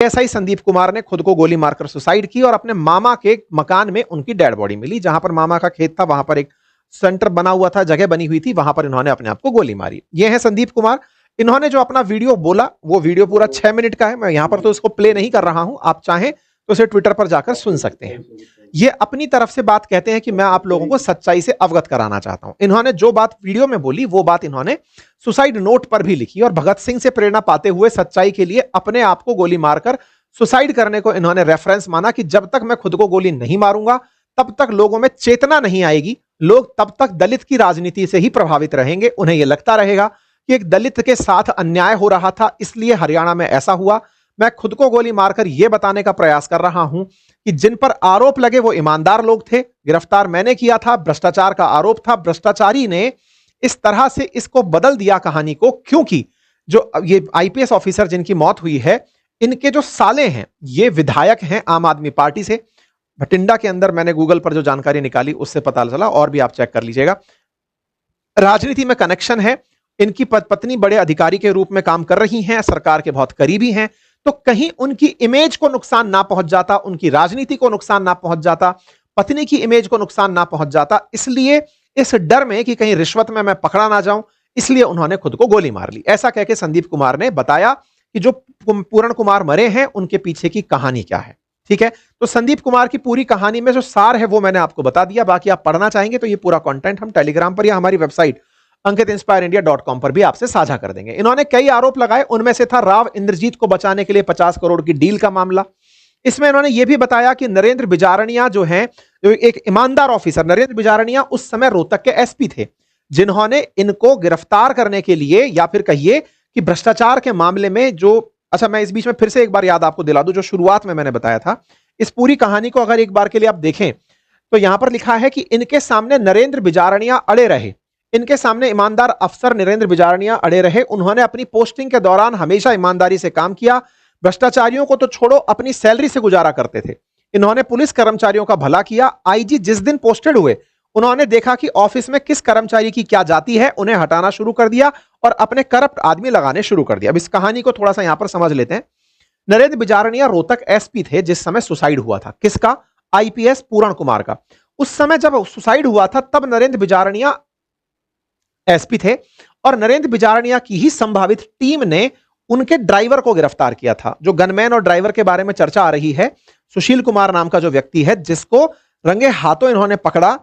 ASI Sandeep Kumar ने खुद को गोली मारकर सुसाइड की और अपने मामा के मकान में उनकी डेड बॉडी मिली। जहां पर मामा का खेत था वहां पर एक सेंटर बना हुआ था, जगह बनी हुई थी, वहां पर इन्होंने अपने आप को गोली मारी। ये है संदीप कुमार। इन्होंने जो अपना वीडियो बोला वो वीडियो पूरा 6 मिनट का है। मैं यहां पर तो उसको प्ले नहीं कर रहा हूं, आप चाहें तो उसे ट्विटर पर जाकर सुन सकते हैं। ये अपनी तरफ से बात कहते हैं कि मैं आप लोगों को सच्चाई से अवगत कराना चाहता हूं। इन्होंने जो बात वीडियो में बोली वो बात इन्होंने सुसाइड नोट पर भी लिखी और भगत सिंह से प्रेरणा पाते हुए सच्चाई के लिए अपने आप को गोली मारकर सुसाइड करने को इन्होंने रेफरेंस माना कि जब तक मैं खुद को गोली नहीं मारूंगा तब तक लोगों में चेतना नहीं आएगी, लोग तब तक दलित की राजनीति से ही प्रभावित रहेंगे। उन्हें यह लगता रहेगा कि एक दलित के साथ अन्याय हो रहा था, इसलिए हरियाणा में ऐसा हुआ। मैं खुद को गोली मारकर यह बताने का प्रयास कर रहा हूं कि जिन पर आरोप लगे वो ईमानदार लोग थे। गिरफ्तार मैंने किया था, भ्रष्टाचार का आरोप था, भ्रष्टाचारी ने इस तरह से इसको बदल दिया कहानी को, क्योंकि जो ये आईपीएस ऑफिसर जिनकी मौत हुई है, इनके जो साले हैं ये विधायक हैं आम आदमी पार्टी से। भटिंडा के अंदर मैंने गूगल पर जो जानकारी निकाली उससे पता चला, और भी आप चेक कर लीजिएगा, राजनीति में कनेक्शन है। इनकी पत्नी बड़े अधिकारी के रूप में काम कर रही हैं, सरकार के बहुत करीबी हैं। तो कहीं उनकी इमेज को नुकसान ना पहुंच जाता, उनकी राजनीति को नुकसान ना पहुंच जाता, पत्नी की इमेज को नुकसान ना पहुंच जाता, इसलिए इस डर में कि कहीं रिश्वत में मैं पकड़ा ना जाऊं, इसलिए उन्होंने खुद को गोली मार ली। ऐसा कहकर संदीप कुमार ने बताया कि जो पूर्ण कुमार मरे हैं उनके पीछे की कहानी क्या है। ठीक है, तो संदीप कुमार की पूरी कहानी में जो सार है वो मैंने आपको बता दिया। बाकी आप पढ़ना चाहेंगे तो ये पूरा कंटेंट हम टेलीग्राम पर या हमारी वेबसाइट अंकितइंस्पायरइंडिया.com पर भी आपसे साझा कर देंगे। इन्होंने कई आरोप लगाए, उनमें से था राव इंद्रजीत को बचाने के लिए 50 करोड़ की डील का मामला। इसमें इन्होंने यह भी बताया कि नरेंद्र बिजारनिया जो हैं, एक ईमानदार ऑफिसर, नरेंद्र बिजारनिया उस समय रोहतक के एसपी थे, जिन्होंने इनको गिरफ्तार करने के लिए, या फिर कहिए कि भ्रष्टाचार के मामले में जो, अच्छा मैं इस बीच में फिर से एक बार याद आपको दिला दूं, जो शुरुआत में मैंने बताया था, इस पूरी कहानी को अगर एक बार के लिए आप देखें तो यहां पर लिखा है कि इनके सामने नरेंद्र बिजारनिया अड़े रहे, इनके सामने ईमानदार अफसर नरेंद्र बिजारनिया अड़े रहे। उन्होंने अपनी पोस्टिंग के दौरान हमेशा ईमानदारी से काम किया, भ्रष्टाचारियों को तो छोड़ो अपनी सैलरी से गुजारा करते थे। इन्होंने पुलिस कर्मचारियों का भला किया। आईजी जिस दिन पोस्टेड हुए उन्होंने देखा कि ऑफिस में किस कर्मचारी की क्या जाति है, उन्हें हटाना शुरू कर दिया और अपने करप्ट आदमी लगाने शुरू कर दिया। अब इस कहानी को थोड़ा सा यहां पर समझ लेते हैं। नरेंद्र बिजारनिया रोहतक एसपी थे जिस समय सुसाइड हुआ था। किसका? आईपीएस पूर्ण कुमार का। उस समय जब सुसाइड हुआ था तब नरेंद्र बिजारनिया एसपी थे और नरेंद्र बिजारनिया की ही संभावित टीम ने उनके ड्राइवर को गिरफ्तार किया था। जो गनमैन और ड्राइवर के बारे में चर्चा आ रही है, सुशील कुमार नाम का जो व्यक्ति है, जिसको रंगे हाथों इन्होंने पकड़ा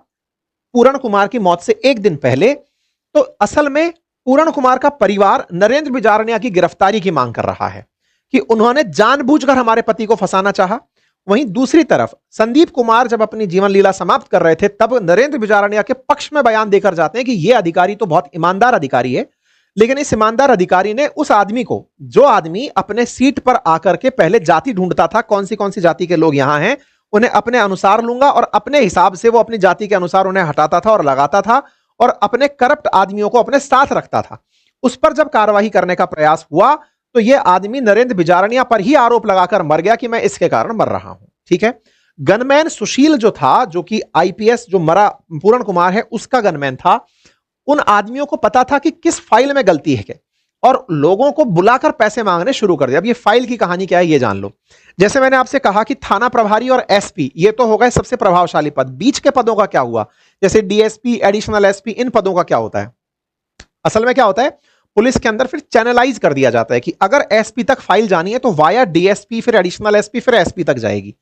पूर्ण कुमार की मौत से एक दिन पहले। तो असल में पूर्ण कुमार का परिवार नरेंद्र बिजारनिया की गिरफ्तारी की मांग कर रहा है कि उन्होंने जानबूझकर हमारे पति को फंसाना चाहा। वहीं दूसरी तरफ संदीप कुमार जब अपनी जीवन लीला समाप्त कर रहे थे तब नरेंद्र बिजारनिया के पक्ष में बयान देकर जाते हैं कि यह अधिकारी तो बहुत ईमानदार अधिकारी है, लेकिन इस ईमानदार अधिकारी ने उस आदमी को, जो आदमी अपने सीट पर आकर के पहले जाति ढूंढता था, कौन सी जाति के लोग यहां हैं, उन्हें अपने अनुसार लूंगा, और अपने हिसाब से वो अपनी जाति के अनुसार उन्हें हटाता था और लगाता था और अपने करप्ट आदमियों को अपने साथ रखता था। उस पर जब कार्रवाई करने का प्रयास हुआ तो यह आदमी नरेंद्र बिजारनिया पर ही आरोप लगाकर मर गया कि मैं इसके कारण मर रहा हूं। ठीक है, गनमैन सुशील जो था, जो कि आईपीएस जो मरा पूर्ण कुमार है उसका गनमैन था, उन आदमियों को पता था कि किस फाइल में गलती है क्या, और लोगों को बुलाकर पैसे मांगने शुरू कर दिया। अब ये फाइल की कहानी क्या है ये जान लो। जैसे मैंने आपसे कहा कि थाना प्रभारी और एसपी ये तो हो गए सबसे प्रभावशाली पद, बीच के पदों का क्या हुआ, जैसे डीएसपी, एडिशनल एसपी, इन पदों का क्या होता है? असल में क्या होता है, पुलिस के अंदर फिर चैनलाइज कर दिया जाता है कि अगर एसपी तक फाइल जानी है तो वाया डीएसपी, फिर एडिशनल एसपी, फिर एसपी तक जाएगी।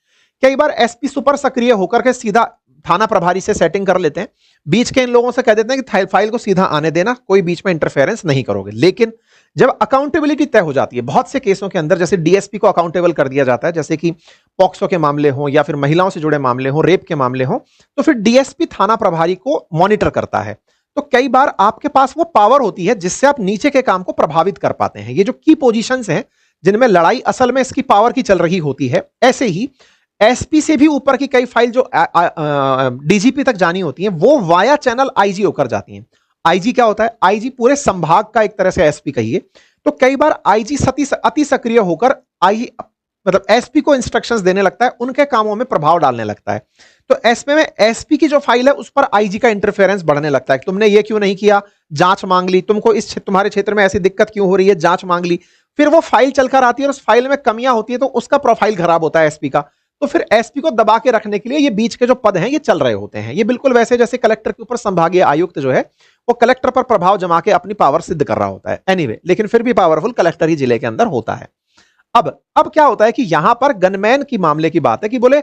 कई बार एसपी सुपर सक्रिय होकर के सीधा थाना प्रभारी से सेटिंग कर लेते हैं, बीच के इन लोगों से कह देते हैं कि फाइल को सीधा आने देना, कोई बीच में इंटरफेरेंस नहीं करोगे। लेकिन जब अकाउंटेबिलिटी तय हो जाती है, बहुत से केसों के अंदर जैसे डीएसपी को अकाउंटेबल कर दिया जाता है, जैसे कि पॉक्सो के मामले हो या फिर महिलाओं से जुड़े मामले हो, रेप के मामले हो, तो फिर डीएसपी थाना प्रभारी को मॉनिटर करता है। तो कई बार आपके पास वो पावर होती है जिससे आप नीचे के काम को प्रभावित कर पाते हैं। ये जो की पोजीशंस हैं जिनमें लड़ाई असल में इसकी पावर की चल रही होती है, ऐसे ही एसपी से भी ऊपर की कई फाइल जो डीजीपी तक जानी होती हैं वो वाया चैनल आईजी होकर जाती हैं। आईजी क्या होता है? आईजी पूरे संभाग का एक तरह से एसपी कहिए। तो कई बार आईजी अति सक्रिय होकर आईजी मतलब एसपी को इंस्ट्रक्शंस देने लगता है, उनके कामों में प्रभाव डालने लगता है। तो एसपी में एसपी की जो फाइल है उस पर आईजी का इंटरफेरेंस बढ़ने लगता है कि तुमने ये क्यों नहीं किया, जांच मांग ली, तुमको तुम्हारे क्षेत्र में ऐसी दिक्कत क्यों हो रही है, जांच मांग ली। फिर वो फाइल चलकर आती है और उस फाइल में कमियां होती है तो उसका प्रोफाइल खराब होता है एसपी का, तो फिर एसपी को दबा के रखने के लिए ये बीच के जो पद हैं ये चल रहे होते हैं। ये बिल्कुल वैसे जैसे कलेक्टर के ऊपर संभागीय आयुक्त जो है वो कलेक्टर पर प्रभाव जमा के अपनी पावर सिद्ध कर रहा होता है। एनीवे, लेकिन फिर भी पावरफुल कलेक्टर ही जिले के अंदर होता है। अब क्या होता है कि यहां पर गनमैन की मामले की बात है कि बोले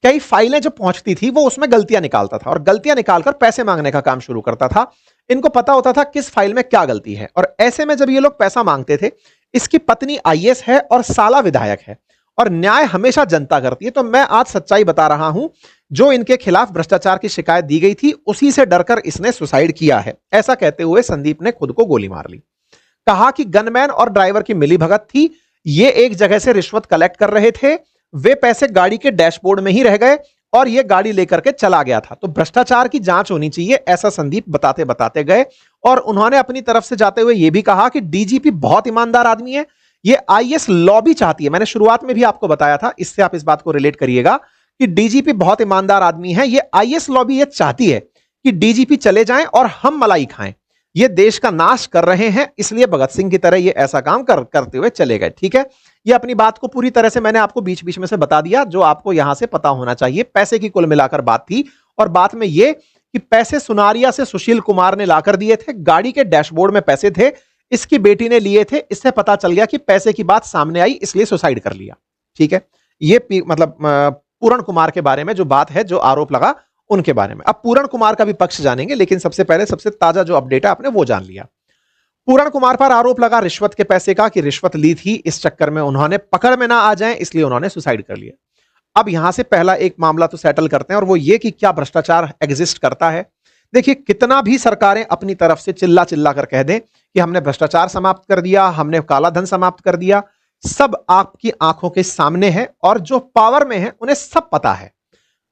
कई फाइलें जो पहुंचती थी वो उसमें गलतियां निकालता था और गलतियां निकालकर पैसे मांगने का काम शुरू करता था। इनको पता होता था किस फाइल में क्या गलती है, और ऐसे में जब ये लोग पैसा मांगते थे, इसकी पत्नी आईएएस है और साला विधायक है और न्याय हमेशा जनता करती है, तो मैं आज सच्चाई बता रहा हूं। जो इनके खिलाफ भ्रष्टाचार की शिकायत दी गई थी उसी से डरकर इसने सुसाइड किया है, ऐसा कहते हुए संदीप ने खुद को गोली मार ली। कहा कि गनमैन और ड्राइवर की मिलीभगत थी, ये एक जगह से रिश्वत कलेक्ट कर रहे थे, वे पैसे गाड़ी के डैशबोर्ड में ही रह गए और ये गाड़ी लेकर के चला गया था, तो भ्रष्टाचार की जांच होनी चाहिए, ऐसा संदीप बताते बताते गए। और उन्होंने अपनी तरफ से जाते हुए यह भी कहा कि डीजीपी बहुत ईमानदार आदमी है, ये आईएएस लॉबी चाहती है। मैंने शुरुआत में भी आपको बताया था, इससे आप इस बात को रिलेट करिएगा कि डीजीपी बहुत ईमानदार आदमी है, ये आईएएस लॉबी ये चाहती है कि डीजीपी चले जाएं और हम मलाई खाएं, ये देश का नाश कर रहे हैं, इसलिए भगत सिंह की तरह ये ऐसा काम करते हुए चले गए। ठीक है, ये अपनी बात को पूरी तरह से मैंने आपको बीच बीच में से बता दिया जो आपको यहां से पता होना चाहिए। पैसे की कुल मिलाकर बात थी, और बात में ये कि पैसे सुनारिया से सुशील कुमार ने लाकर दिए थे, गाड़ी के डैशबोर्ड में पैसे थे, इसकी बेटी ने लिए थे, इससे पता चल गया कि पैसे की बात सामने आई, इसलिए सुसाइड कर लिया। ठीक है, ये मतलब पूरण कुमार के बारे में जो बात है, जो आरोप लगा उनके बारे में। अब पूरण कुमार का भी पक्ष जानेंगे, लेकिन सबसे पहले सबसे ताजा जो अपडेट है आपने वो जान लिया। पूरण कुमार पर आरोप लगा रिश्वत के पैसे का, कि रिश्वत ली थी, इस चक्कर में उन्होंने पकड़ में ना आ जाए इसलिए उन्होंने सुसाइड कर लिया। अब यहां से पहला एक मामला तो सेटल करते हैं, और वो ये कि क्या भ्रष्टाचार एग्जिस्ट करता है। देखिए, कितना भी सरकारें अपनी तरफ से चिल्ला चिल्ला कर कह दें कि हमने भ्रष्टाचार समाप्त कर दिया, हमने काला धन समाप्त कर दिया, सब आपकी आंखों के सामने है, और जो पावर में है उन्हें सब पता है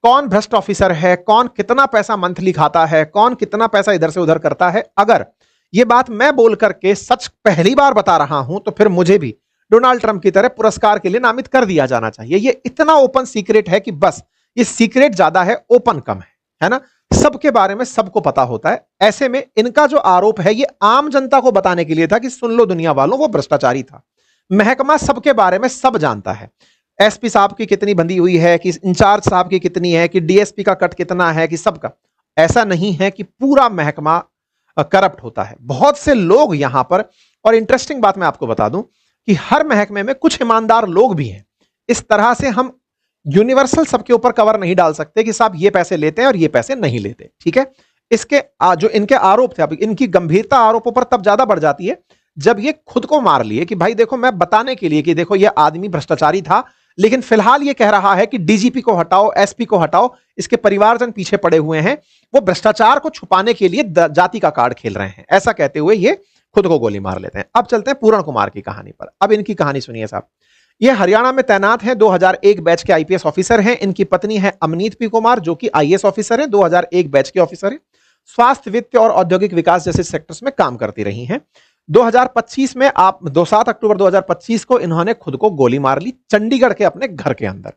कौन भ्रष्ट ऑफिसर है, कौन कितना पैसा मंथली खाता है, कौन कितना पैसा इधर से उधर करता है। अगर ये बात मैं बोल करके सच पहली बार बता रहा हूं तो फिर मुझे भी डोनाल्ड ट्रंप की तरह पुरस्कार के लिए नामित कर दिया जाना चाहिए। ये इतना ओपन सीक्रेट है कि बस ये सीक्रेट ज्यादा है, ओपन कम है ना। सबके बारे में सबको पता होता है। ऐसे में इनका जो आरोप है ये आम जनता को बताने के लिए था कि सुन लो दुनिया वालों, वो भ्रष्टाचारी था। महकमा सबके बारे में सब जानता है, एसपी साहब की कितनी बंदी हुई है, कि इंचार्ज साहब की कितनी है, कि डीएसपी का कट कितना है, कि सबका। ऐसा नहीं है कि पूरा महकमा करप्ट होता है, बहुत से लोग यहां पर। और इंटरेस्टिंग बात मैं आपको बता दूं कि हर महकमे में कुछ ईमानदार लोग भी हैं। इस तरह से हम यूनिवर्सल सबके ऊपर कवर नहीं डाल सकते कि साहब ये पैसे लेते हैं और ये पैसे नहीं लेते। ठीक है, इसके जो इनके आरोप थे, अब इनकी गंभीरता आरोपों पर तब ज्यादा बढ़ जाती है जब ये खुद को मार लिए कि भाई देखो, मैं बताने के लिए कि देखो ये आदमी भ्रष्टाचारी था, लेकिन फिलहाल ये कह रहा है कि डीजीपी को हटाओ, एसपी को हटाओ, इसके परिवारजन पीछे पड़े हुए हैं, वो भ्रष्टाचार को छुपाने के लिए जाति का कार्ड खेल रहे हैं, ऐसा कहते हुए ये खुद को गोली मार लेते हैं। अब चलते हैं पूरण कुमार की कहानी पर। अब इनकी कहानी सुनिए साहब। ये हरियाणा में तैनात हैं, 2001 बैच के आईपीएस ऑफिसर हैं। इनकी पत्नी है अमनीत पी कुमार, जो कि आईएएस ऑफिसर है, 2001 बैच के ऑफिसर है। स्वास्थ्य, वित्त और औद्योगिक विकास जैसे सेक्टर्स में काम करती रही हैं। 2025 में 7 अक्टूबर 2025 को इन्होंने खुद को गोली मार ली चंडीगढ़ के अपने घर के अंदर।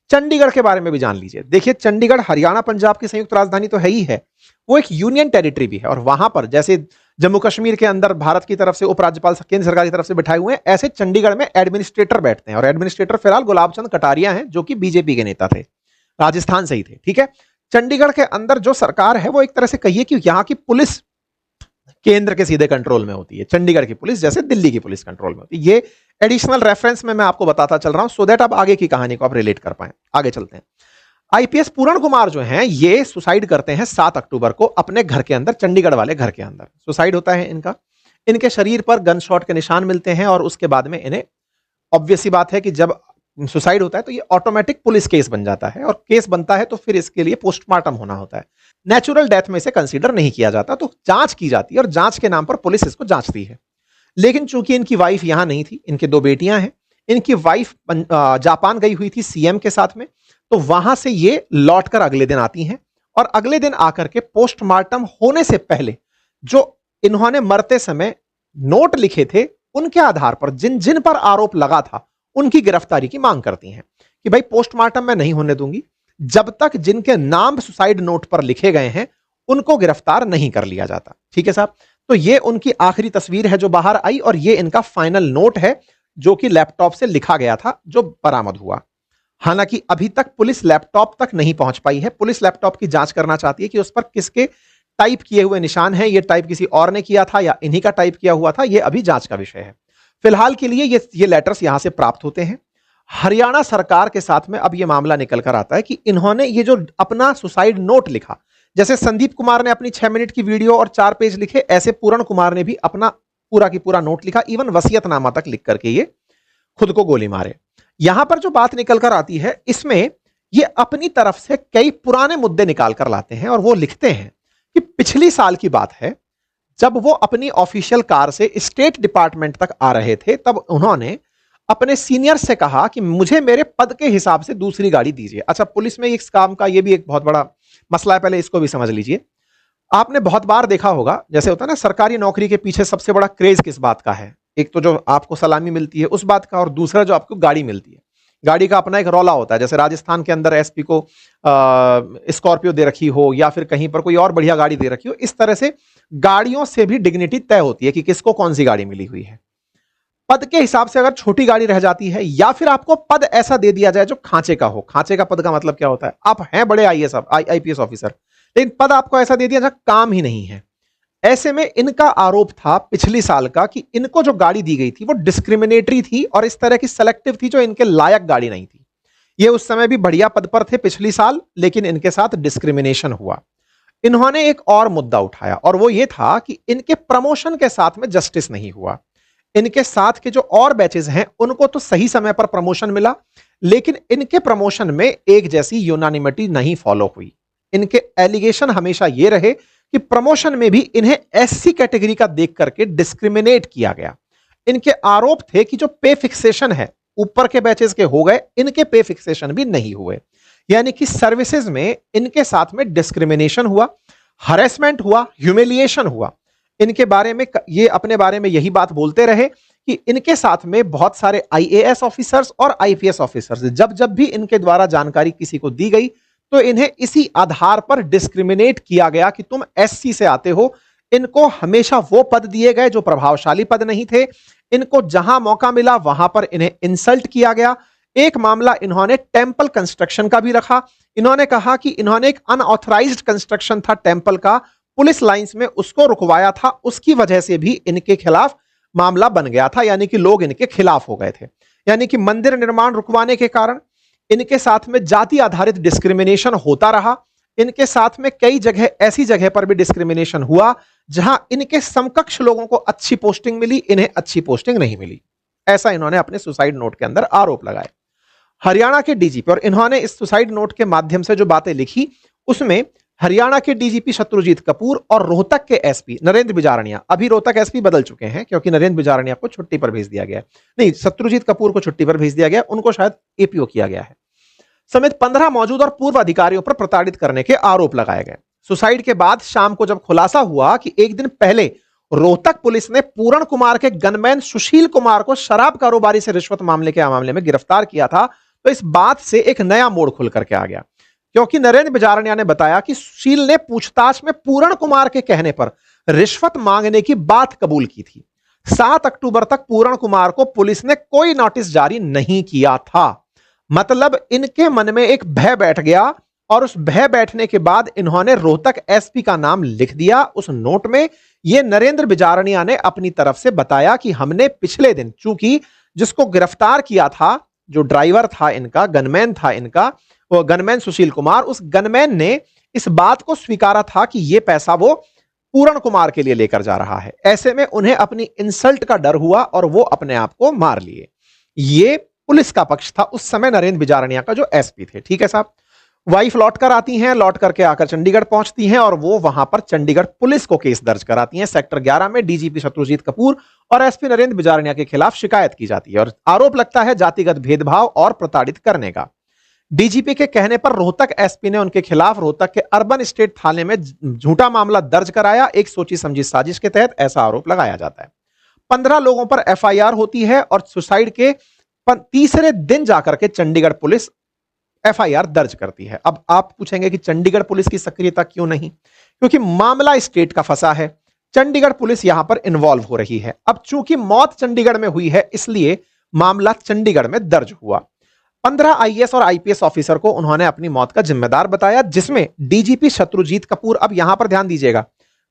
चंडीगढ़ के बारे में भी जान लीजिए। देखिए, चंडीगढ़ हरियाणा पंजाब की संयुक्त राजधानी तो है ही है, वो एक यूनियन टेरिटरी भी है, और वहां पर जैसे जम्मू कश्मीर के अंदर भारत की तरफ से उपराज्यपाल केंद्र सरकार की तरफ से बैठाए हुए हैं, ऐसे चंडीगढ़ में एडमिनिस्ट्रेटर बैठते हैं, और एडमिनिस्ट्रेटर फिलहाल गुलाब चंद कटारिया हैं, जो कि बीजेपी के नेता थे, राजस्थान से ही थे। ठीक है, चंडीगढ़ के अंदर जो सरकार है वो एक तरह से कहिए कि यहां की पुलिस केंद्र के सीधे कंट्रोल में होती है। चंडीगढ़ की पुलिस जैसे दिल्ली की पुलिस कंट्रोल में होती है। ये एडिशनल रेफरेंस में मैं आपको बताता चल रहा हूं, सो दैट आप आगे की कहानी को आप रिलेट कर पाए। आगे चलते हैं। आईपीएस पूरण कुमार जो हैं, ये सुसाइड करते हैं 7 अक्टूबर को अपने घर के अंदर, चंडीगढ़ वाले घर के अंदर सुसाइड होता है इनका। इनके शरीर पर गन शॉट के निशान मिलते हैं, और उसके बाद में इन्हें, ऑब्वियस सी बात है कि जब सुसाइड होता है तो ये ऑटोमेटिक पुलिस केस बन जाता है, और केस बनता है तो फिर इसके लिए पोस्टमार्टम होना होता है। नेचुरल डेथ में इसे कंसीडर नहीं किया जाता, तो जांच की जाती है, और जांच के नाम पर पुलिस इसको जांचती है। लेकिन चूंकि इनकी वाइफ यहां नहीं थी, इनके 2 बेटियां हैं, इनकी वाइफ जापान गई हुई थी सीएम के साथ में, तो वहां से ये लौटकर अगले दिन आती हैं, और अगले दिन आकर के पोस्टमार्टम होने से पहले जो इन्होंने मरते समय नोट लिखे थे, उनके आधार पर जिन जिन पर आरोप लगा था उनकी गिरफ्तारी की मांग करती हैं कि भाई पोस्टमार्टम मैं नहीं होने दूंगी जब तक जिनके नाम सुसाइड नोट पर लिखे गए हैं उनको गिरफ्तार नहीं कर लिया जाता। ठीक है साहब, तो ये उनकी आखिरी तस्वीर है जो बाहर आई और ये इनका फाइनल नोट है जो कि लैपटॉप से लिखा गया था जो बरामद हुआ। हालांकि अभी तक पुलिस लैपटॉप तक नहीं पहुंच पाई है। पुलिस लैपटॉप की जांच करना चाहती है कि उस पर किसके टाइप किए हुए निशान हैं, ये टाइप किसी और ने किया था या इन्हीं का टाइप किया हुआ था, ये अभी जांच का विषय है। फिलहाल के लिए ये लेटर्स यहां से प्राप्त होते हैं। हरियाणा सरकार के साथ में अब ये मामला निकल कर आता है कि इन्होंने ये जो अपना सुसाइड नोट लिखा, जैसे संदीप कुमार ने अपनी 6 मिनट की वीडियो और 4 पेज लिखे, ऐसे पूर्ण कुमार ने भी अपना पूरा की पूरा नोट लिखा, इवन वसीयतनामा तक लिख करके ये खुद को गोली मारे। यहां पर जो बात निकल कर आती है, इसमें ये अपनी तरफ से कई पुराने मुद्दे निकाल कर लाते हैं और वो लिखते हैं कि पिछली साल की बात है, जब वो अपनी ऑफिशियल कार से स्टेट डिपार्टमेंट तक आ रहे थे, तब उन्होंने अपने सीनियर से कहा कि मुझे मेरे पद के हिसाब से दूसरी गाड़ी दीजिए। अच्छा, पुलिस में इस काम का ये भी एक बहुत बड़ा मसला है, पहले इसको भी समझ लीजिए। आपने बहुत बार देखा होगा, जैसे होता है ना, सरकारी नौकरी के पीछे सबसे बड़ा क्रेज किस बात का है? एक तो जो आपको सलामी मिलती है उस बात का, और दूसरा जो आपको गाड़ी मिलती है। गाड़ी का अपना एक रौला होता है, जैसे राजस्थान के अंदर एसपी को स्कॉर्पियो दे रखी हो या फिर कहीं पर कोई और बढ़िया गाड़ी दे रखी हो। इस तरह से गाड़ियों से भी डिग्निटी तय होती है कि किसको कौन सी गाड़ी मिली हुई है। पद के हिसाब से अगर छोटी गाड़ी रह जाती है या फिर आपको पद ऐसा दे दिया जाए जो खांचे का हो। खांचे का पद का मतलब क्या होता है? आप हैं बड़े आईपीएस ऑफिसर, लेकिन पद आपको ऐसा दे दिया जहां काम ही नहीं है। ऐसे में इनका आरोप था पिछली साल का कि इनको जो गाड़ी दी गई थी वो डिस्क्रिमिनेटरी थी और इस तरह की सेलेक्टिव थी, जो इनके लायक गाड़ी नहीं थी। ये उस समय भी बढ़िया पद पर थे पिछली साल, लेकिन इनके साथ डिस्क्रिमिनेशन हुआ। इन्होंने एक और मुद्दा उठाया और वो ये था कि इनके प्रमोशन के साथ में जस्टिस नहीं हुआ। इनके साथ के जो और बैचेस हैं उनको तो सही समय पर प्रमोशन मिला, लेकिन इनके प्रमोशन में एक जैसी यूनानिमिटी नहीं फॉलो हुई। इनके एलिगेशन हमेशा ये रहे कि प्रमोशन में भी इन्हें एससी कैटेगरी का देख करके डिस्क्रिमिनेट किया गया। इनके आरोप थे कि जो पे फिक्सेशन है ऊपर के बैचेस के हो गए, इनके पे फिक्सेशन भी नहीं हुए, यानी कि सर्विसेज में इनके साथ में डिस्क्रिमिनेशन हुआ, हरेसमेंट हुआ, ह्यूमिलिएशन हुआ। इनके बारे में ये अपने बारे में यही बात बोलते रहे कि इनके साथ में बहुत सारे आईएएस ऑफिसर्स और आईपीएस ऑफिसर्स, जब जब भी इनके द्वारा जानकारी किसी को दी गई तो इन्हें इसी आधार पर डिस्क्रिमिनेट किया गया कि तुम एससी से आते हो। इनको हमेशा वो पद दिए गए जो प्रभावशाली पद नहीं थे। इनको जहां मौका मिला वहां पर इन्हें इंसल्ट किया गया। एक मामला इन्होंने टेंपल कंस्ट्रक्शन का भी रखा। इन्होंने कहा कि इन्होंने एक अनऑथराइज्ड कंस्ट्रक्शन था टेंपल का, पुलिस लाइंस में उसको रुकवाया था, उसकी वजह से भी इनके खिलाफ मामला बन गया था, यानी कि लोग इनके खिलाफ हो गए थे। यानी कि मंदिर निर्माण रुकवाने के कारण इनके साथ में जाति आधारित डिस्क्रिमिनेशन होता रहा। इनके साथ में कई जगह ऐसी जगह पर भी डिस्क्रिमिनेशन हुआ जहां इनके समकक्ष लोगों को अच्छी पोस्टिंग मिली, इन्हें अच्छी पोस्टिंग नहीं मिली। ऐसा इन्होंने अपने सुसाइड नोट के अंदर आरोप लगाए। हरियाणा के डीजीपी, और इन्होंने इस सुसाइड नोट के माध्यम से जो बातें लिखी उसमें हरियाणा के डीजीपी शत्रुजीत कपूर और रोहतक के एसपी नरेंद्र बिजारनिया, अभी रोहतक एसपी बदल चुके हैं क्योंकि नरेंद्र बिजारनिया को छुट्टी पर भेज दिया गया, नहीं, शत्रुजीत कपूर को छुट्टी पर भेज दिया गया, उनको शायद एपीओ किया गया है, समेत 15 मौजूद और पूर्व अधिकारियों पर प्रताड़ित करने के आरोप लगाए गए। सुसाइड के बाद शाम को जब खुलासा हुआ कि एक दिन पहले रोहतक पुलिस ने पूरण कुमार के गनमैन सुशील कुमार को शराब कारोबारी से रिश्वत मामले में गिरफ्तार किया था, तो इस बात से एक नया मोड़ खुल करके आ गया, क्योंकि नरेंद्र बिजारनिया ने बताया कि सुशील ने पूछताछ में पूरण कुमार के कहने पर रिश्वत मांगने की बात कबूल की थी। 7 अक्टूबर तक पूरण कुमार को पुलिस ने कोई नोटिस जारी नहीं किया था। मतलब इनके मन में एक भय बैठ गया और उस भय बैठने के बाद इन्होंने रोहतक एसपी का नाम लिख दिया उस नोट में। यह नरेंद्र बिजारनिया ने अपनी तरफ से बताया कि हमने पिछले दिन, चूंकि जिसको गिरफ्तार किया था, जो ड्राइवर था इनका, गनमैन था इनका, वो गनमैन सुशील कुमार, उस गनमैन ने इस बात को स्वीकारा था कि यह पैसा वो पूरण कुमार के लिए लेकर जा रहा है। ऐसे में उन्हें अपनी इंसल्ट का डर हुआ और वो अपने आप को मार लिए। ये पुलिस का पक्ष था उस समय नरेंद्र बिजारनिया का, जो एसपी थे। ठीक है साहब। वाइफ लौट कर आती हैं, लौट करके आकर चंडीगढ़ पहुंचती हैं और वो वहां पर चंडीगढ़ पुलिस को केस दर्ज कराती हैं। सेक्टर 11 में डीजीपी शत्रुजीत कपूर और एसपी नरेंद्र बिजारनिया के खिलाफ शिकायत की जाती है और आरोप लगता है जातिगत भेदभाव और प्रताड़ित करने का। डीजीपी के कहने पर रोहतक एसपी ने उनके खिलाफ रोहतक के अर्बन स्टेट थाने में झूठा मामला दर्ज कराया। एक सोची समझी साजिश के तहत ऐसा आरोप लगाया जाता है। 15 लोगों पर एफआईआर होती है और सुसाइड के तीसरे दिन जाकर के चंडीगढ़ पुलिस एफआईआर दर्ज करती है। अब आप पूछेंगे कि चंडीगढ़ पुलिस की सक्रियता क्यों नहीं? क्योंकि मामला स्टेट का फंसा है, चंडीगढ़ पुलिस यहां पर इन्वॉल्व हो रही है। अब चूंकि मौत चंडीगढ़ में हुई है इसलिए मामला चंडीगढ़ में दर्ज हुआ। 15 आईएएस और आईपीएस ऑफिसर को उन्होंने अपनी मौत का जिम्मेदार बताया, जिसमें डीजीपी शत्रुजीत कपूर, अब यहां पर ध्यान दीजिएगा,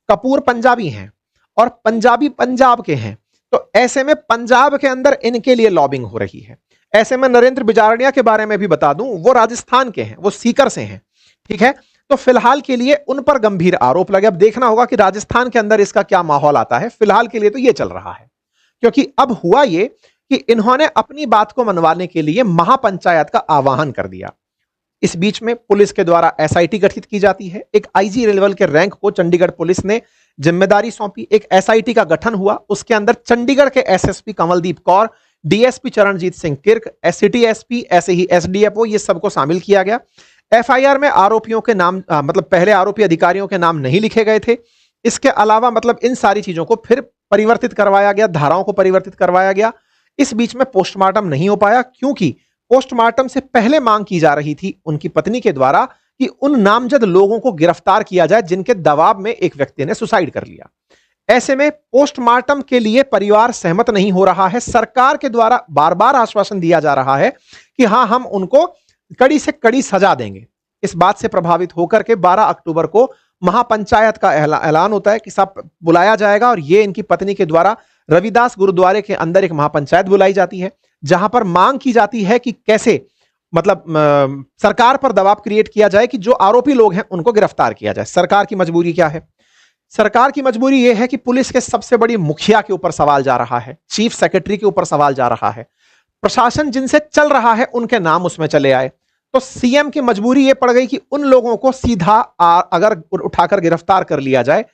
कपूर पंजाबी हैं और पंजाबी पंजाब के हैं, तो ऐसे में पंजाब के अंदर इनके लिए लॉबिंग हो रही है। ऐसे में नरेंद्र बिजारडिया के बारे में भी बता दूं, वो राजस्थान के हैं, वो सीकर से हैं, ठीक है। तो फिलहाल के लिए उन पर गंभीर आरोप लगे। अब देखना होगा कि राजस्थान के अंदर इसका क्या माहौल आता है। फिलहाल के लिए तो यह चल रहा है, क्योंकि अब हुआ यह कि इन्होंने अपनी बात को मनवाने के लिए महापंचायत का आह्वान कर दिया। इस बीच में पुलिस के द्वारा एसआईटी गठित की जाती है। एक आईजी लेवल के रैंक को चंडीगढ़ पुलिस ने जिम्मेदारी सौंपी। एक एसआईटी का गठन हुआ, उसके अंदर चंडीगढ़ के SSP Kamaldeep Kaur, DSP Charanjit Singh Kirk, city SP, ऐसे ही एसडीएफओ, ये सबको शामिल किया गया। एफआईआर में आरोपियों के नाम, मतलब पहले आरोपी अधिकारियों के नाम नहीं लिखे गए थे। इसके अलावा मतलब इन सारी चीजों को फिर परिवर्तित करवाया गया, धाराओं को परिवर्तित करवाया गया। इस बीच में पोस्टमार्टम नहीं हो पाया, क्योंकि पोस्टमार्टम से पहले मांग की जा रही थी उनकी पत्नी के द्वारा कि उन नामजद लोगों को गिरफ्तार किया जाए जिनके दबाव में एक व्यक्ति ने सुसाइड कर लिया। ऐसे में पोस्टमार्टम के लिए परिवार सहमत नहीं हो रहा है। सरकार के द्वारा बार बार आश्वासन दिया जा रहा है कि हां, हम उनको कड़ी से कड़ी सजा देंगे। इस बात से प्रभावित होकर के 12 अक्टूबर को महापंचायत का ऐलान होता है कि सब बुलाया जाएगा, और ये इनकी पत्नी के द्वारा रविदास गुरुद्वारे के अंदर एक महापंचायत बुलाई जाती है, जहां पर मांग की जाती है कि कैसे मतलब सरकार पर दबाव क्रिएट किया जाए कि जो आरोपी लोग हैं उनको गिरफ्तार किया जाए। सरकार की मजबूरी क्या है? सरकार की मजबूरी यह है कि पुलिस के सबसे बड़ी मुखिया के ऊपर सवाल जा रहा है, चीफ सेक्रेटरी के ऊपर सवाल जा रहा है, प्रशासन जिनसे चल रहा है उनके नाम उसमें चले आए। तो सीएम की मजबूरी यह पड़ गई कि उन लोगों को सीधा अगर उठाकर गिरफ्तार कर लिया जाए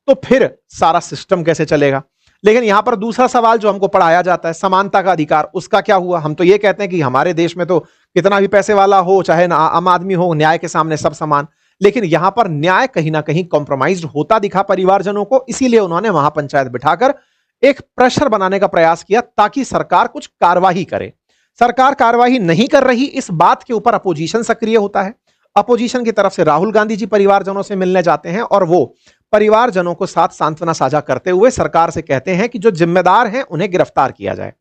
तो फिर सारा सिस्टम कैसे चलेगा। लेकिन यहां पर दूसरा सवाल जो हमको पढ़ाया जाता है, समानता का अधिकार, उसका क्या हुआ? हम तो ये कहते हैं कि हमारे देश में तो कितना भी पैसे वाला हो चाहे आम आदमी हो, न्याय के सामने सब समान। लेकिन यहां पर न्याय कहीं ना कहीं कॉम्प्रोमाइज होता दिखा परिवारजनों को, इसीलिए उन्होंने महापंचायत बिठाकर एक प्रेशर बनाने का प्रयास किया ताकि सरकार कुछ कार्रवाई करे। सरकार कार्रवाई नहीं कर रही, इस बात के ऊपर अपोजिशन सक्रिय होता है। अपोजिशन की तरफ से राहुल गांधी जी परिवारजनों से मिलने जाते हैं और वो परिवारजनों को साथ सांत्वना साझा करते हुए सरकार से कहते हैं कि जो जिम्मेदार हैं उन्हें गिरफ्तार किया जाए।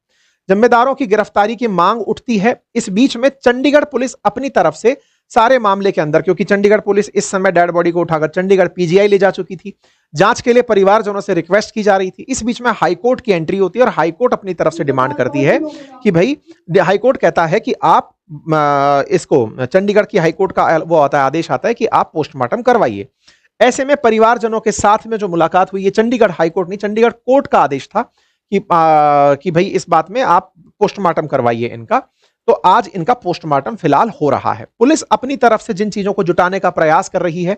जिम्मेदारों की गिरफ्तारी की मांग उठती है। इस बीच में चंडीगढ़ पुलिस अपनी तरफ से सारे मामले के अंदर, क्योंकि चंडीगढ़ पुलिस इस समय डेड बॉडी को उठाकर चंडीगढ़ पीजीआई ले जा चुकी थी, जांच के लिए परिवारजनों से रिक्वेस्ट की जा रही थी। इस बीच में हाईकोर्ट की एंट्री होती है और हाईकोर्ट अपनी तरफ से डिमांड करती है कि भाई, हाईकोर्ट कहता है कि आप इसको, चंडीगढ़ की हाईकोर्ट का वो आता है, आदेश आता है कि आप पोस्टमार्टम करवाइए। ऐसे में परिवारजनों के साथ में जो मुलाकात हुई, ये चंडीगढ़ हाईकोर्ट नहीं, चंडीगढ़ कोर्ट का आदेश था कि भाई इस बात में आप पोस्टमार्टम करवाइए इनका। तो आज इनका पोस्टमार्टम फिलहाल हो रहा है। पुलिस अपनी तरफ से जिन चीजों को जुटाने का प्रयास कर रही है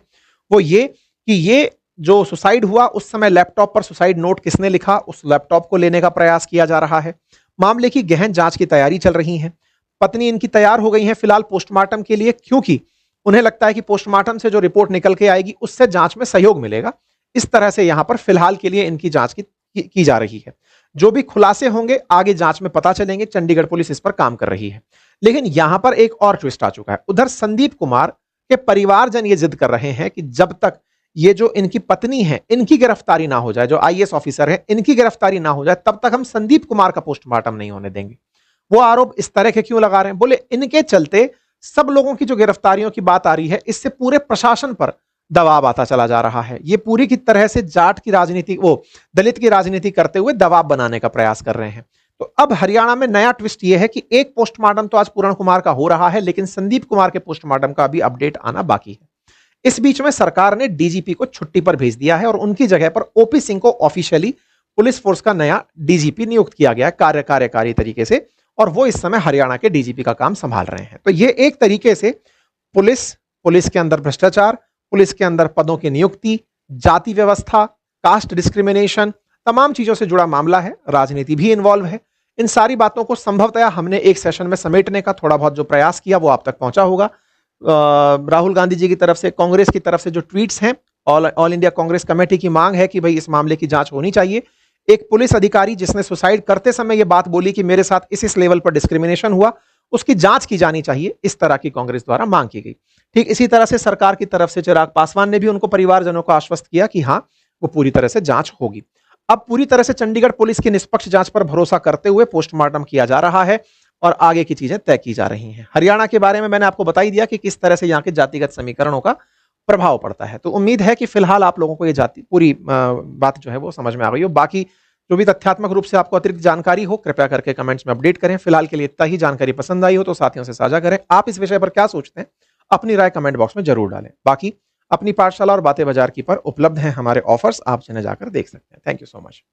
वो ये कि ये जो सुसाइड हुआ उस समय लैपटॉप पर सुसाइड नोट किसने लिखा, उस लैपटॉप को लेने का प्रयास किया जा रहा है। मामले की गहन जांच की तैयारी चल रही है। पत्नी इनकी तैयार हो गई है फिलहाल पोस्टमार्टम के लिए, क्योंकि उन्हें लगता है कि पोस्टमार्टम से जो रिपोर्ट निकल के आएगी उससे जांच में सहयोग मिलेगा। इस तरह से यहां पर फिलहाल के लिए इनकी जांच की जा रही है। जो भी खुलासे होंगे आगे जांच में पता चलेंगे। चंडीगढ़ पुलिस इस पर काम कर रही है। लेकिन यहां पर एक और ट्विस्ट आ चुका है। उधर संदीप कुमार के परिवारजन ये जिद कर रहे हैं कि जब तक ये जो इनकी पत्नी है इनकी गिरफ्तारी ना हो जाए, जो आईएएस ऑफिसर है इनकी गिरफ्तारी ना हो जाए, तब तक हम संदीप कुमार का पोस्टमार्टम नहीं होने देंगे। वो आरोप इस तरह के क्यों लगा रहे हैं? बोले इनके चलते सब लोगों की जो गिरफ्तारियों की बात आ रही है, इससे पूरे प्रशासन पर दबाव आता चला जा रहा है। ये पूरी की तरह से जाट की राजनीति, वो दलित की राजनीति करते हुए दबाव बनाने का प्रयास कर रहे हैं। तो अब हरियाणा में नया ट्विस्ट ये है कि एक पोस्टमार्टम तो आज पूर्ण कुमार का हो रहा है, लेकिन संदीप कुमार के पोस्टमार्टम का भी अपडेट आना बाकी है। इस बीच में सरकार ने डीजीपी को छुट्टी पर भेज दिया है और उनकी जगह पर ओपी सिंह को ऑफिशियली पुलिस फोर्स का नया डीजीपी नियुक्त किया गया है कार्यकारी तरीके से, और वो इस समय हरियाणा के डीजीपी का काम संभाल रहे हैं। तो ये एक तरीके से पुलिस के अंदर भ्रष्टाचार, पुलिस के अंदर पदों की नियुक्ति, जाति व्यवस्था, कास्ट डिस्क्रिमिनेशन, तमाम चीजों से जुड़ा मामला है। राजनीति भी इन्वॉल्व है। इन सारी बातों को संभवतः हमने एक सेशन में समेटने का थोड़ा बहुत जो प्रयास किया वो आप तक पहुंचा होगा। राहुल गांधी जी की तरफ से, कांग्रेस की तरफ से जो ट्वीट्स हैं, ऑल इंडिया कांग्रेस कमेटी की मांग है कि भाई इस मामले की जांच होनी चाहिए। एक पुलिस अधिकारी जिसने सुसाइड करते समय यह बात बोली कि मेरे साथ इस लेवल पर डिस्क्रिमिनेशन हुआ, उसकी जांच की जानी चाहिए, इस तरह की कांग्रेस द्वारा मांग की गई। ठीक इसी तरह से सरकार की तरफ से चिराग पासवान ने भी उनको परिवारजनों को आश्वस्त किया कि हां, वो पूरी तरह से जांच होगी। अब पूरी तरह से चंडीगढ़ पुलिस की निष्पक्ष जांच पर भरोसा करते हुए पोस्टमार्टम किया जा रहा है और आगे की चीजें तय की जा रही हैं। हरियाणा के बारे में मैंने आपको बता ही दिया कि किस तरह से यहाँ के जातिगत समीकरणों का प्रभाव पड़ता है। तो उम्मीद है कि फिलहाल आप लोगों को ये जाति पूरी बात जो है वो समझ में आ गई हो। बाकी जो भी तथ्यात्मक रूप से आपको अतिरिक्त जानकारी हो, कृपया करके कमेंट्स में अपडेट करें। फिलहाल के लिए इतना ही। जानकारी पसंद आई हो तो साथियों से साझा करें। आप इस विषय पर क्या सोचते हैं, अपनी राय कमेंट बॉक्स में जरूर डालें। बाकी अपनी पाठशाला और बातें बाजार की पर उपलब्ध हैं हमारे ऑफर्स, आप जिन्हें जाकर देख सकते हैं। Thank you so much.